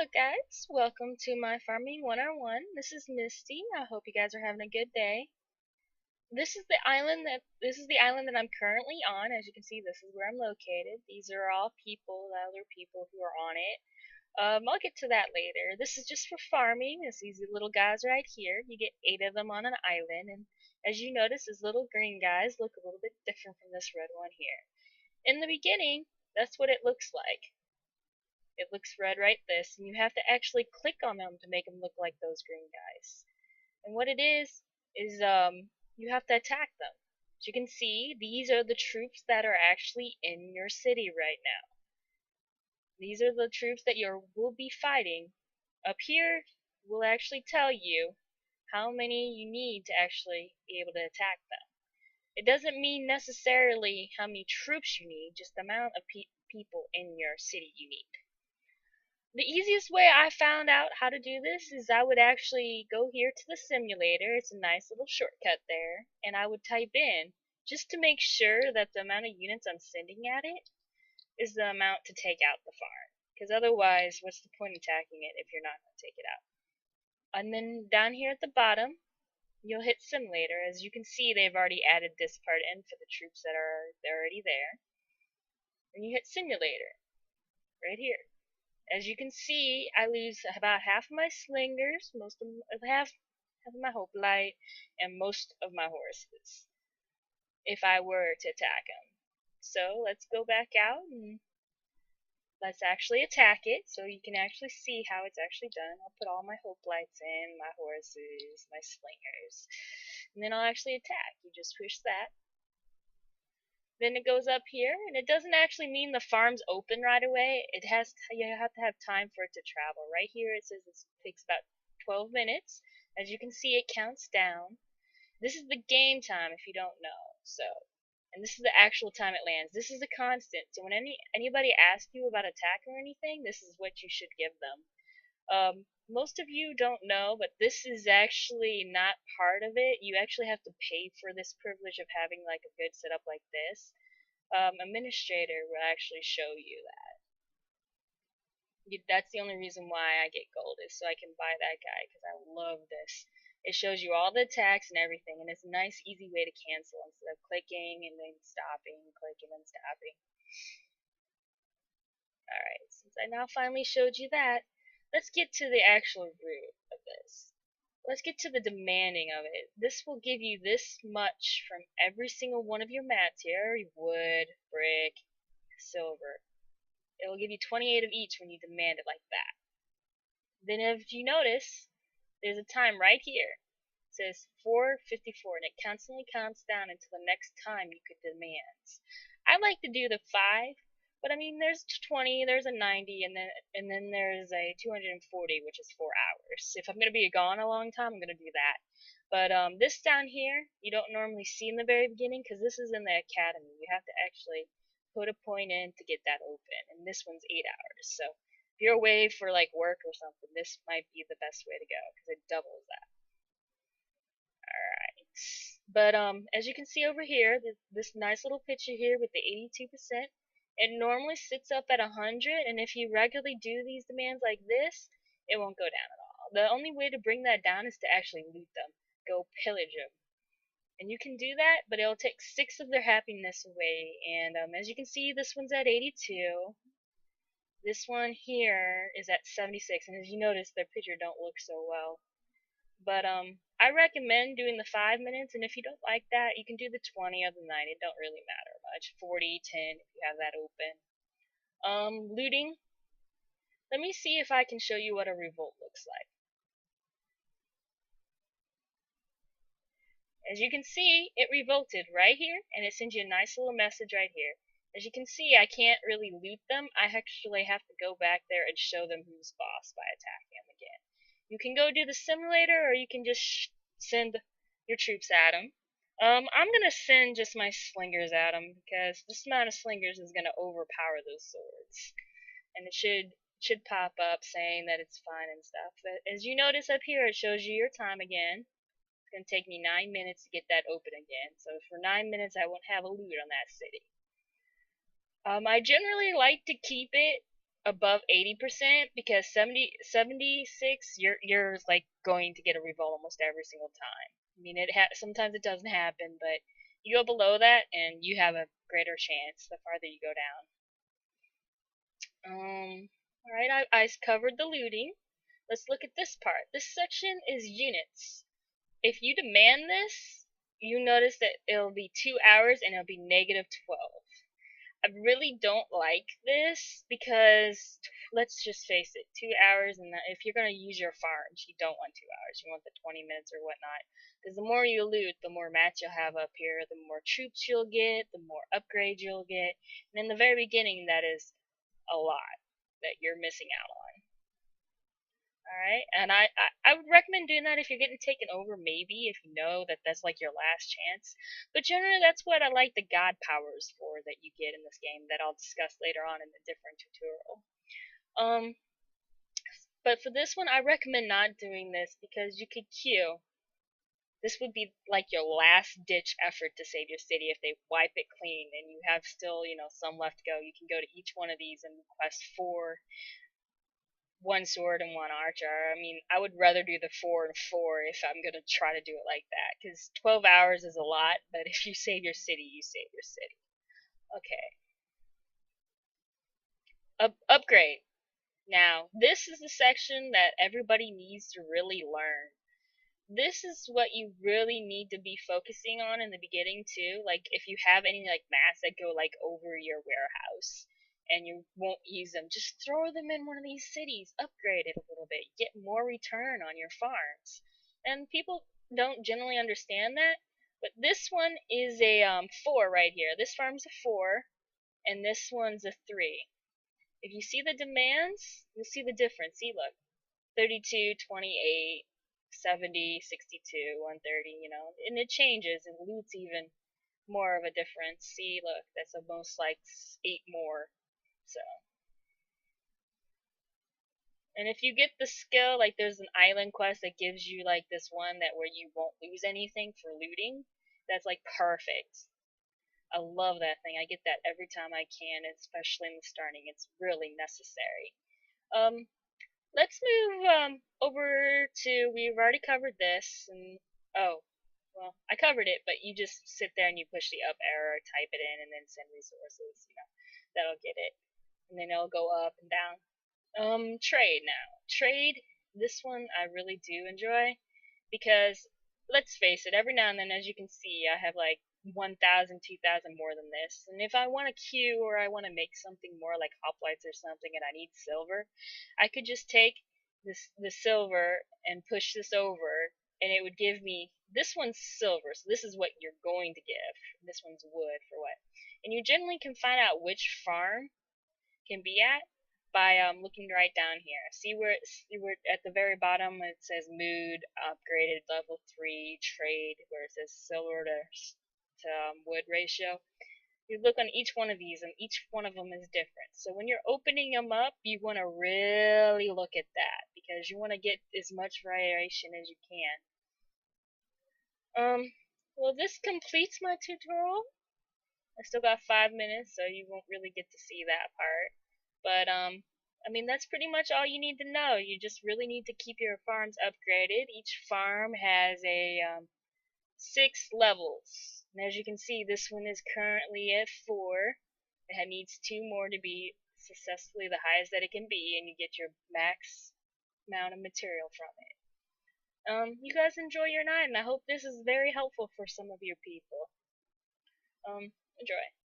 Hello guys, welcome to my Farming 101. This is Misty. I hope you guys are having a good day. This is the island that I'm currently on. As you can see, this is where I'm located. These are all other people who are on it. I'll get to that later. This is just for farming. It's these little guys right here. You get 8 of them on an island, and as you notice, these little green guys look a little bit different from this red one here. In the beginning, that's what it looks like. It looks red right this, and you have to actually click on them to make them look like those green guys. And what it is you have to attack them. As you can see, these are the troops that are actually in your city right now. These are the troops that you will be fighting. Up here will actually tell you how many you need to actually be able to attack them. It doesn't mean necessarily how many troops you need, just the amount of people in your city you need. The easiest way I found out how to do this is I would actually go here to the simulator. It's a nice little shortcut there, and I would type in just to make sure that the amount of units I'm sending at it is the amount to take out the farm. Because otherwise, what's the point of attacking it if you're not going to take it out? And then down here at the bottom, you'll hit simulator. As you can see, they've already added this part in for the troops that are already there. And you hit simulator right here. As you can see, I lose about half of my slingers, half of my hoplite, and most of my horses if I were to attack them. So let's go back out and let's actually attack it so you can actually see how it's actually done. I'll put all my hoplites in, my horses, my slingers, and then I'll actually attack. You just push that. Then it goes up here, and it doesn't actually mean the farm's open right away. You have to have time for it to travel. Right here it says it takes about 12 minutes. As you can see, it counts down. This is the game time if you don't know. And this is the actual time it lands. This is a constant. So when anybody asks you about attack or anything, this is what you should give them. Most of you don't know, but this is actually not part of it. You actually have to pay for this privilege of having like a good setup like this. Administrator will actually show you that. That's the only reason why I get gold is so I can buy that guy because I love this. It shows you all the attacks and everything, and it's a nice, easy way to cancel instead of clicking and then stopping, clicking and stopping. Alright, since I now finally showed you that, let's get to the actual root of this. Let's get to the demanding of it. This will give you this much from every single one of your mats here. Wood, brick, silver. It will give you 28 of each when you demand it like that. Then if you notice, there's a time right here. It says 4:54 and it constantly counts down until the next time you could demand. I like to do the 5, but I mean there's 20, there's a 90, and then there's a 240, which is 4 hours. If I'm gonna be gone a long time, I'm gonna do that. But this down here, you don't normally see in the very beginning because this is in the academy. You have to actually put a point in to get that open, and this one's 8 hours. So if you're away for like work or something, this might be the best way to go because it doubles that. Alright. But as you can see over here, this nice little picture here with the 82%, it normally sits up at 100, and if you regularly do these demands like this, it won't go down at all. The only way to bring that down is to actually loot them. Go pillage them. And you can do that, but it'll take 6 of their happiness away. And as you can see, this one's at 82. This one here is at 76, and as you notice, their picture don't look so well. But I recommend doing the 5 minutes, and if you don't like that, you can do the 20 or the 90. It don't really matter much. 40, 10 if you have that open. Looting. Let me see if I can show you what a revolt looks like. As you can see, it revolted right here, and it sends you a nice little message right here. As you can see, I can't really loot them. I actually have to go back there and show them who's boss by attacking them again. You can go do the simulator, or you can just send your troops at them. I'm going to send just my slingers at them, because this amount of slingers is going to overpower those swords. And it should pop up saying that it's fine and stuff. But as you notice up here, it shows you your time again. It's going to take me 9 minutes to get that open again. So for 9 minutes, I won't have a loot on that city. I generally like to keep it above 80% because 76 you're like going to get a revolt almost every single time. I mean, sometimes it doesn't happen, but you go below that and you have a greater chance the farther you go down. All right, I covered the looting. Let's look at this part. This section is units. If you demand this, you notice that it'll be 2 hours and it'll be -12. I really don't like this because let's just face it, 2 hours, and if you're gonna use your farms, you don't want 2 hours. You want the 20 minutes or whatnot. Because the more you loot, the more mats you'll have up here, the more troops you'll get, the more upgrades you'll get, and in the very beginning, that is a lot that you're missing out on. Alright, and I would recommend doing that if you're getting taken over, maybe, if you know that that's like your last chance. But generally, that's what I like the god powers for that you get in this game that I'll discuss later on in a different tutorial. Um, but for this one, I recommend not doing this because you could queue. This would be like your last ditch effort to save your city if they wipe it clean and you have still, some left to go. You can go to each one of these and request 1 sword and 1 archer. I mean, I would rather do the 4 and 4 if I'm gonna try to do it like that, because 12 hours is a lot, but if you save your city, you save your city. Okay. Upgrade. Now, this is the section that everybody needs to really learn. This is what you really need to be focusing on in the beginning too. Like if you have any like mats that go like over your warehouse and you won't use them, just throw them in one of these cities, upgrade it a little bit, get more return on your farms. And people don't generally understand that, but this one is a 4 right here. This farm's a 4 and this one's a 3. If you see the demands, you'll see the difference. See, look. 32, 28, 70, 62, 130, and it changes, and loot's even more of a difference. See, look, that's almost like 8 more. So, and if you get the skill, like there's an island quest that gives you like this one that where you won't lose anything for looting, that's like perfect. I love that thing. I get that every time I can, especially in the starting. It's really necessary. Um, Let's move over to, we've already covered this, and oh, well, I covered it, but you just sit there and you push the up arrow, type it in, and then send resources, that'll get it. And then it'll go up and down. Trade now. Trade, this one I really do enjoy, because, let's face it, every now and then, as you can see, I have like 1,000, 2,000 more than this. And if I want to queue or I want to make something more like hoplites or something and I need silver, I could just take the silver and push this over and it would give me, this one's silver, so this is what you're going to give. This one's wood for what. And you generally can find out which farm can be at by looking right down here. See where at the very bottom it says mood upgraded level 3 trade, where it says silver to wood ratio. You look on each one of these, and each one of them is different. So when you're opening them up, you want to really look at that because you want to get as much variation as you can. Well, this completes my tutorial. I still got 5 minutes, so you won't really get to see that part. But, I mean, that's pretty much all you need to know. You just really need to keep your farms upgraded. Each farm has a 6 levels. And as you can see, this one is currently at 4. It needs 2 more to be successfully the highest that it can be, and you get your max amount of material from it. You guys enjoy your night, and I hope this is very helpful for some of your people. Enjoy.